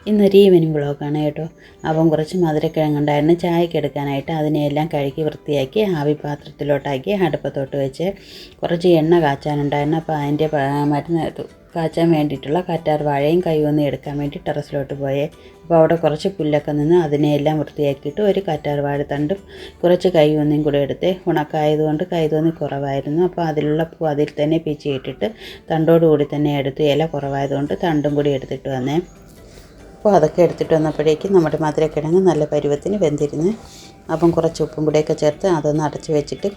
ഇന്നൊരു ഈവനിങ് വ്ളോഗാണ് കേട്ടോ. അപ്പം കുറച്ച് മധുരക്കിഴങ്ങുണ്ടായിരുന്നു ചായക്ക് എടുക്കാനായിട്ട്. അതിനെയെല്ലാം കഴുകി വൃത്തിയാക്കി ആവി പാത്രത്തിലോട്ടാക്കി അടുപ്പത്തോട്ട് വെച്ച് കുറച്ച് എണ്ണ കാച്ചാനുണ്ടായിരുന്നു. അപ്പോൾ അതിൻ്റെ മരുന്ന് കാച്ചാൻ വേണ്ടിയിട്ടുള്ള കറ്റാർ വാഴയും കൈവന്ന് എടുക്കാൻ വേണ്ടി ടെറസിലോട്ട് പോയേ. അപ്പോൾ അവിടെ കുറച്ച് പുല്ലൊക്കെ നിന്ന് അതിനെയെല്ലാം വൃത്തിയാക്കിയിട്ട് ഒരു കറ്റാർ വാഴത്തണ്ടും കുറച്ച് കൈവന്നിയും കൂടെ എടുത്ത് ഉണക്കായതുകൊണ്ട് കൈതോന്നി കുറവായിരുന്നു. അപ്പോൾ അതിലുള്ള പൂ അതിൽ തന്നെ പിച്ചിയിട്ടിട്ട് തണ്ടോടുകൂടി തന്നെ എടുത്ത്. ഇല കുറവായതുകൊണ്ട് തണ്ടും കൂടി എടുത്തിട്ട് വന്നേ. അപ്പോൾ അതൊക്കെ എടുത്തിട്ട് വന്നപ്പോഴേക്കും നമ്മുടെ മധുരക്കിഴങ്ങ് നല്ല പരുവത്തിന് വെന്തിരുന്ന്. അപ്പം കുറച്ച് ഉപ്പും കൂടെയൊക്കെ ചേർത്ത് അതൊന്ന് അടച്ച് വെച്ചിട്ട്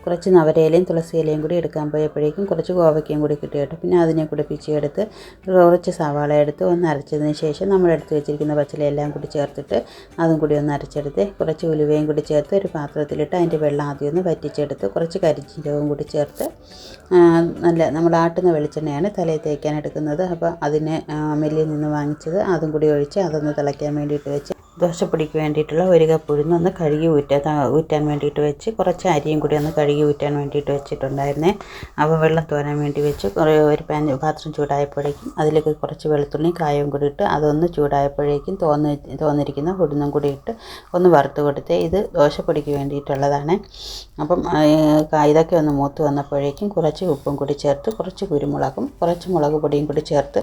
കുറച്ച് നവരയിലയും തുളസി ഇലയും കൂടി എടുക്കാൻ പോയപ്പോഴേക്കും കുറച്ച് കോവയ്ക്കയും കൂടി കിട്ടി കേട്ടോ. പിന്നെ അതിനെ കൂടി പിച്ചിയെടുത്ത് കുറച്ച് സവാള എടുത്ത് ഒന്ന് അരച്ചതിന് ശേഷം നമ്മൾ എടുത്ത് വെച്ചിരിക്കുന്ന പച്ചിലയെല്ലാം കൂടി ചേർത്തിട്ട് അതും കൂടി ഒന്ന് അരച്ചെടുത്ത് കുറച്ച് ഉലുവയും കൂടി ചേർത്ത് ഒരു പാത്രത്തിലിട്ട് അതിൻ്റെ വെള്ളം ആദ്യം ഒന്ന് വറ്റിച്ചെടുത്ത് കുറച്ച് കരിഞ്ചീരകവും കൂടി ചേർത്ത് നല്ല നമ്മൾ ആട്ടുന്ന വെളിച്ചെണ്ണയാണ് തലയിൽ തേക്കാൻ എടുക്കുന്നത്. അപ്പോൾ അതിനെ മില്ലിൽ നിന്ന് വാങ്ങിച്ചത് അതും കൂടി ഒഴിച്ച് അതൊന്ന് തിളയ്ക്കാൻ വേണ്ടിയിട്ട് വെച്ച് ദോശപ്പൊടിക്ക് വേണ്ടിയിട്ടുള്ള ഒരു കപ്പ് ഉഴുന്നൊന്ന് കഴുകി ഊറ്റാൻ വേണ്ടിയിട്ട് വെച്ച് കുറച്ച് അരിയും കൂടി ഒന്ന് കഴുകി ഊറ്റാൻ വേണ്ടിയിട്ട് വെച്ചിട്ടുണ്ടായിരുന്നേ. അപ്പോൾ വെള്ളം തോരാൻ വേണ്ടി വെച്ച് ഒരു പാത്രം ചൂടായപ്പോഴേക്കും അതിലേക്ക് കുറച്ച് വെളുത്തുള്ളിയും കായവും കൂടി ഇട്ട് അതൊന്ന് ചൂടായപ്പോഴേക്കും തോന്നിരിക്കുന്ന ഉഴുന്നും കൂടി ഇട്ട് ഒന്ന് വറുത്ത് കൊടുത്തേ. ഇത് ദോശപ്പൊടിക്ക് വേണ്ടിയിട്ടുള്ളതാണ്. അപ്പം ഇതൊക്കെ ഒന്ന് മൂത്ത് വന്നപ്പോഴേക്കും കുറച്ച് ഉപ്പും കൂടി ചേർത്ത് കുറച്ച് കുരുമുളകും കുറച്ച് മുളക് പൊടിയും കൂടി ചേർത്ത്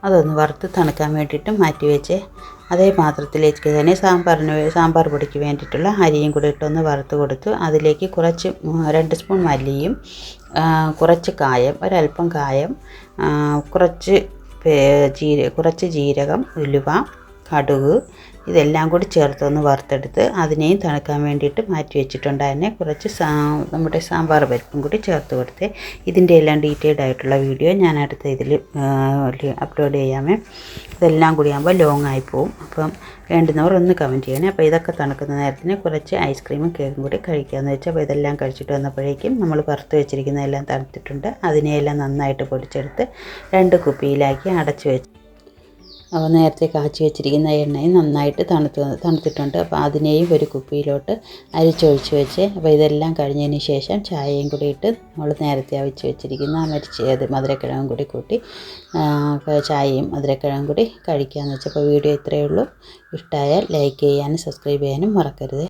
അതൊന്ന് വറുത്ത് തണുക്കാൻ വേണ്ടിയിട്ട് മാറ്റി വെച്ച് അതേ പാത്രത്തിലേക്ക് തന്നെ സാമ്പാർ പൊടിക്ക് വേണ്ടിയിട്ടുള്ള അരിയും കൂടി ഇട്ടൊന്ന് വറുത്ത് കൊടുത്തു. അതിലേക്ക് കുറച്ച് 2 സ്പൂൺ മല്ലിയും കുറച്ച് കായം, ഒരല്പം കായം, കുറച്ച് ജീരകം, ഉലുവ, കടുക് ഇതെല്ലാം കൂടി ചേർത്തൊന്ന് വറുത്തെടുത്ത് അതിനെയും തണുക്കാൻ വേണ്ടിയിട്ട് മാറ്റി വെച്ചിട്ടുണ്ടായിരുന്നെ. കുറച്ച് നമ്മുടെ സാമ്പാർ പരിപ്പും കൂടി ചേർത്ത് കൊടുത്ത് ഇതിൻ്റെ എല്ലാം ഡീറ്റെയിൽഡ് ആയിട്ടുള്ള വീഡിയോ ഞാൻ അടുത്ത ഇതിൽ അപ്ലോഡ് ചെയ്യാമേ. ഇതെല്ലാം കൂടി ആകുമ്പോൾ ലോങ് ആയി പോവും. അപ്പം വേണ്ടുന്നവർ ഒന്ന് കമൻറ്റ് ചെയ്യണേ. അപ്പോൾ ഇതൊക്കെ തണുക്കുന്ന നേരത്തിന് കുറച്ച് ഐസ്ക്രീമും കേക്കും കൂടി കഴിക്കാമെന്ന് വെച്ചാൽ അപ്പോൾ ഇതെല്ലാം കഴിച്ചിട്ട് വന്നപ്പോഴേക്കും നമ്മൾ വറുത്ത് വെച്ചിരിക്കുന്നതെല്ലാം തണുത്തിട്ടുണ്ട്. അതിനെയെല്ലാം നന്നായിട്ട് പൊടിച്ചെടുത്ത് 2 കുപ്പിയിലാക്കി അടച്ച് വെച്ച് അപ്പോൾ നേരത്തെ കാച്ചി വെച്ചിരിക്കുന്ന എണ്ണയും നന്നായിട്ട് തണുത്തിട്ടുണ്ട്. അപ്പോൾ അതിനെയും ഒരു കുപ്പിയിലോട്ട് അരിച്ചൊഴിച്ച് വെച്ച് അപ്പോൾ ഇതെല്ലാം കഴിഞ്ഞതിന് ശേഷം ചായയും കൂടി ഇട്ട് നമ്മൾ നേരത്തെ അവിച്ച് വെച്ചിരിക്കുന്ന മധുരക്കിഴങ്ങും കൂടി കൂട്ടി ചായയും മധുരക്കിഴങ്ങും കൂടി കഴിക്കാമെന്ന് വെച്ചപ്പോൾ വീഡിയോ ഇത്രയേ ഉള്ളൂ. ഇഷ്ടമായാൽ ലൈക്ക് ചെയ്യാനും സബ്സ്ക്രൈബ് ചെയ്യാനും മറക്കരുത്.